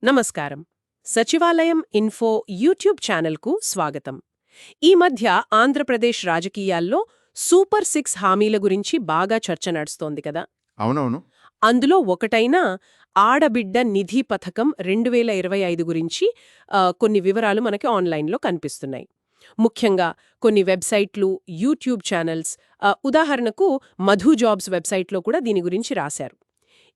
నమస్కారం. సచివాలయం info YouTube ఛానల్కు స్వాగతం. ఈ మధ్య ఆంధ్రప్రదేశ్ రాజకీయాల్లో సూపర్ సిక్స్ హామీల గురించి బాగా చర్చ నడుస్తోంది కదా. అవునవును. అందులో ఒకటైన ఆడబిడ్డ నిధి పథకం 2025 గురించి కొన్ని వివరాలు మనకి ఆన్లైన్లో కనిపిస్తున్నాయి. ముఖ్యంగా కొన్ని వెబ్సైట్లు, యూట్యూబ్ ఛానల్స్, ఉదాహరణకు మధు జాబ్స్ వెబ్సైట్లో కూడా దీని గురించి రాశారు.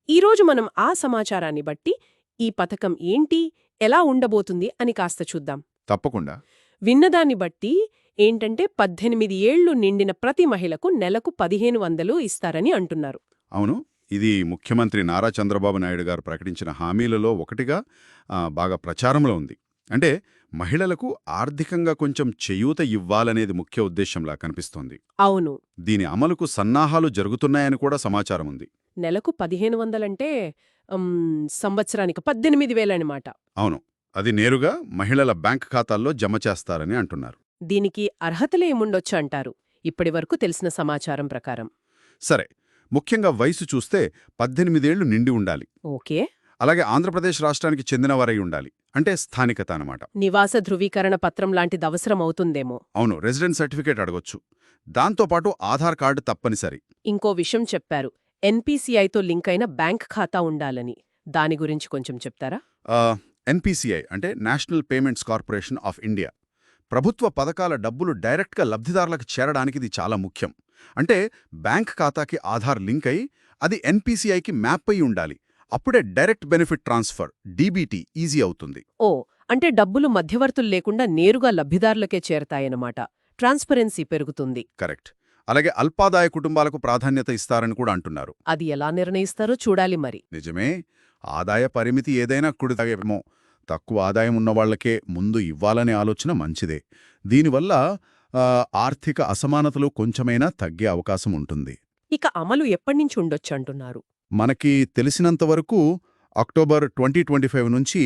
ఈరోజు మనం ఆ సమాచారాన్ని బట్టి ఈ పథకం ఏంటి, ఎలా ఉండబోతుంది అని కాస్త చూద్దాం. తప్పకుండా. విన్నదాన్ని బట్టి ఏంటంటే 18 ఏళ్లు నిండిన ప్రతి మహిళకు నెలకు 1500 ఇస్తారని అంటున్నారు. అవును. ఇది ముఖ్యమంత్రి నారా చంద్రబాబు నాయుడు గారు ప్రకటించిన హామీలలో ఒకటిగా బాగా ప్రచారంలో ఉంది. అంటే మహిళలకు ఆర్థికంగా కొంచెం చేయూత ఇవ్వాలనేది ముఖ్య ఉద్దేశంలా కనిపిస్తోంది. అవును. దీని అమలుకు సన్నాహాలు జరుగుతున్నాయని కూడా సమాచారం ఉంది. నెలకు 1500 అంటే సంవత్సరానికి 18,000 అన్నమాట. అవును. అది నేరుగా మహిళల బ్యాంక్ ఖాతాల్లో జమ చేస్తారని అంటున్నారు. దీనికి అర్హతలు ఏముండొచ్చు అంటారు ఇప్పటివరకు తెలిసిన సమాచారం ప్రకారం? సరే, ముఖ్యంగా వయసు చూస్తే 18 ఏళ్లు నిండి ఉండాలి. ఓకే. అలాగే ఆంధ్రప్రదేశ్ రాష్ట్రానికి చెందినవారై ఉండాలి. అంటే స్థానికత అనమాట. నివాస ధృవీకరణ పత్రం లాంటిది అవసరం అవుతుందేమో. అవును, రెసిడెన్స్ సర్టిఫికేట్ అడగొచ్చు. దాంతోపాటు ఆధార్ కార్డు తప్పనిసరి. ఇంకో విషయం చెప్పారు, ఎన్పీసీఐతో లింక్ అయిన బ్యాంక్ ఖాతా ఉండాలని. దాని గురించి కొంచెం చెప్తారా? ఎన్పీసీఐ అంటే national payments corporation of India. ప్రభుత్వ పథకాల డబ్బులు డైరెక్ట్గా లబ్ధిదారులకు చేరడానికి ఇది చాలా ముఖ్యం. అంటే బ్యాంక్ ఖాతాకి ఆధార్ లింక్ అయి అది ఎన్పీసీఐకి మ్యాప్ అయి ఉండాలి. అప్పుడే direct benefit transfer DBT easy అవుతుంది. ఓ, అంటే డబ్బులు మధ్యవర్తులు లేకుండా నేరుగా లబ్ధిదారులకే చేరతాయన్నమాట. ట్రాన్స్పరెన్సీ పెరుగుతుంది. కరెక్ట్. అలాగే అల్పాదాయ కుటుంబాలకు ప్రాధాన్యత ఇస్తారని కూడా అంటున్నారు. అది ఎలా నిర్ణయిస్తారో చూడాలి మరి. నిజమే. ఆదాయ పరిమితి ఏదైనా కుడితాగేమో. తక్కువ ఆదాయం ఉన్నవాళ్లకే ముందు ఇవ్వాలనే ఆలోచన మంచిదే. దీనివల్ల ఆర్థిక అసమానతలు కొంచెమైనా తగ్గే అవకాశం ఉంటుంది. ఇక అమలు ఎప్పటినుంచి ఉండొచ్చంటున్నారు? మనకి తెలిసినంతవరకు అక్టోబర్ 2025 నుంచి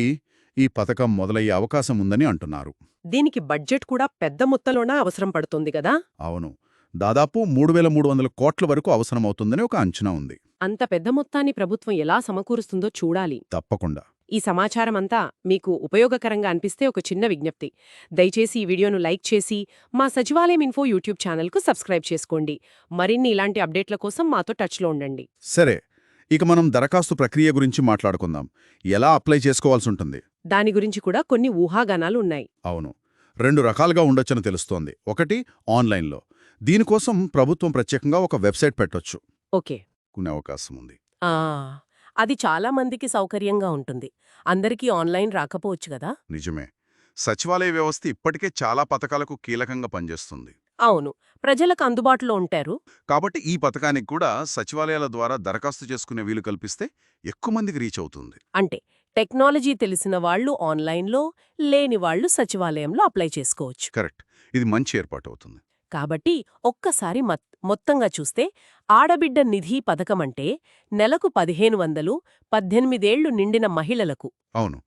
ఈ పథకం మొదలయ్యే అవకాశం ఉందని అంటున్నారు. దీనికి బడ్జెట్ కూడా పెద్ద మొత్తంలోనే అవసరం పడుతుంది కదా. అవును, దాదాపు 3,300 కోట్ల వరకు అవసరమవుతుందని ఒక అంచనా ఉంది. అంత పెద్ద మొత్తాన్ని ప్రభుత్వం ఎలా సమకూరుస్తుందో చూడాలి. తప్పకుండా. ఈ సమాచారమంతా మీకు ఉపయోగకరంగా అనిపిస్తే ఒక చిన్న విజ్ఞప్తి. దయచేసి ఈ వీడియోను లైక్ చేసి మా సచివాలయం ఇన్ఫో యూట్యూబ్ ఛానల్కు సబ్స్క్రైబ్ చేసుకోండి. మరిన్ని ఇలాంటి అప్డేట్ల కోసం మాతో టచ్లో ఉండండి. సరే, ఇక మనం దరఖాస్తు ప్రక్రియ గురించి మాట్లాడుకుందాం. ఎలా అప్లై చేసుకోవాల్సి ఉంటుంది? దాని గురించి కూడా కొన్ని ఊహాగానాలు ఉన్నాయి. అవును, 2 రకాలుగా ఉండొచ్చని తెలుస్తోంది. ఒకటి ఆన్లైన్లో. దీనికోసం ప్రభుత్వం ప్రత్యేకంగా ఒక వెబ్సైట్ పెట్టొచ్చు. ఓకే. కొనే అవకాశం ఉంది. అది చాలా మందికి సౌకర్యంగా ఉంటుంది. అందరికీ ఆన్లైన్ రాకపోవచ్చు కదా. నిజమే. సచివాలయ వ్యవస్థ ఇప్పటికే చాలా పథకాలకు కీలకంగా పనిచేస్తుంది. అవును, ప్రజలకు అందుబాటులో ఉంటారు. కాబట్టి ఈ పథకానికి కూడా సచివాలయాల ద్వారా దరఖాస్తు చేసుకునే వీలు కల్పిస్తే ఎక్కువ మందికి రీచ్ అవుతుంది. అంటే టెక్నాలజీ తెలిసిన వాళ్లు ఆన్లైన్లో, లేని వాళ్లు సచివాలయంలో అప్లై చేసుకోవచ్చు. కరెక్ట్. ఇది మంచి ఏర్పాటు అవుతుంది. కాబట్టి ఒక్కసారి మొత్తంగా చూస్తే ఆడబిడ్డ నిధి పథకమంటే నెలకు 1500, 18 ఏళ్లు నిండిన మహిళలకు. అవును.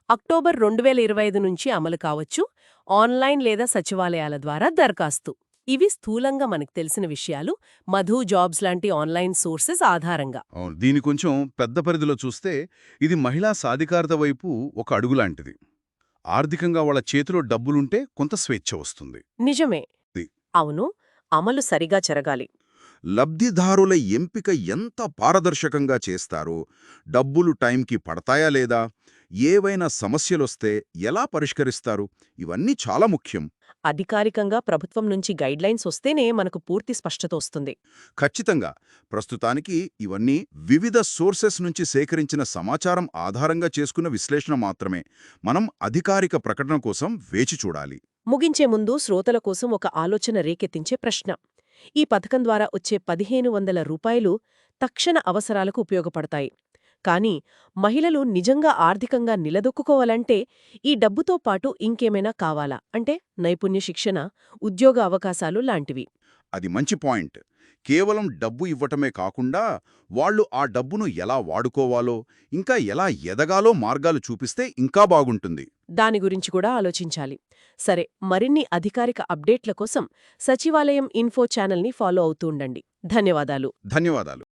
అక్టోబర్ 2025 నుంచి అమలు కావచ్చు. ఆన్లైన్ లేదా సచివాలయాల ద్వారా దరఖాస్తు. ఇవి స్థూలంగా మనకు తెలిసిన విషయాలు, మధు జాబ్స్ లాంటి ఆన్లైన్ సోర్సెస్ ఆధారంగా. దీని కొంచెం పెద్ద పరిధిలో చూస్తే ఇది మహిళా సాధికారత వైపు ఒక అడుగులాంటిది. ఆర్థికంగా వాళ్ళ చేతిలో డబ్బులుంటే కొంత స్వేచ్ఛ వస్తుంది. నిజమే. అవును, అమలు సరిగా జరగాలి. లబ్ధిదారుల ఎంపిక ఎంత పారదర్శకంగా చేస్తారో, డబ్బులు టైంకి పడతాయా లేదా, ఏవైనా సమస్యలొస్తే ఎలా పరిష్కరిస్తారు, ఇవన్నీ చాలా ముఖ్యం. అధికారికంగా ప్రభుత్వం నుంచి గైడ్లైన్స్ వస్తేనే మనకు పూర్తి స్పష్టత వస్తుంది. ఖచ్చితంగా. ప్రస్తుతానికి ఇవన్నీ వివిధ సోర్సెస్ నుంచి సేకరించిన సమాచారం ఆధారంగా చేసుకున్న విశ్లేషణ మాత్రమే. మనం అధికారిక ప్రకటన కోసం వేచి చూడాలి. ముగించే ముందు శ్రోతల కోసం ఒక ఆలోచన రేకెత్తించే ప్రశ్న. ఈ పథకం ద్వారా వచ్చే 1500 రూపాయలు తక్షణ అవసరాలకు ఉపయోగపడతాయి. కానీ మహిళలు నిజంగా ఆర్థికంగా నిలదొక్కుకోవాలంటే ఈ డబ్బుతో పాటు ఇంకేమైనా కావాలా? అంటే నైపుణ్య శిక్షణ, ఉద్యోగ అవకాశాలు లాంటివి. అది మంచి పాయింట్. కేవలం డబ్బు ఇవ్వటమే కాకుండా వాళ్ళు ఆ డబ్బును ఎలా వాడుకోవాలో, ఇంకా ఎలా ఎదగాలో మార్గాలు చూపిస్తే ఇంకా బాగుంటుంది. దాని గురించి కూడా ఆలోచించాలి. సరే, మరిన్ని అధికారిక అప్డేట్ల కోసం సచివాలయం ఇన్ఫో ఛానల్ని ఫాలో అవుతూ ఉండండి. ధన్యవాదాలు. ధన్యవాదాలు.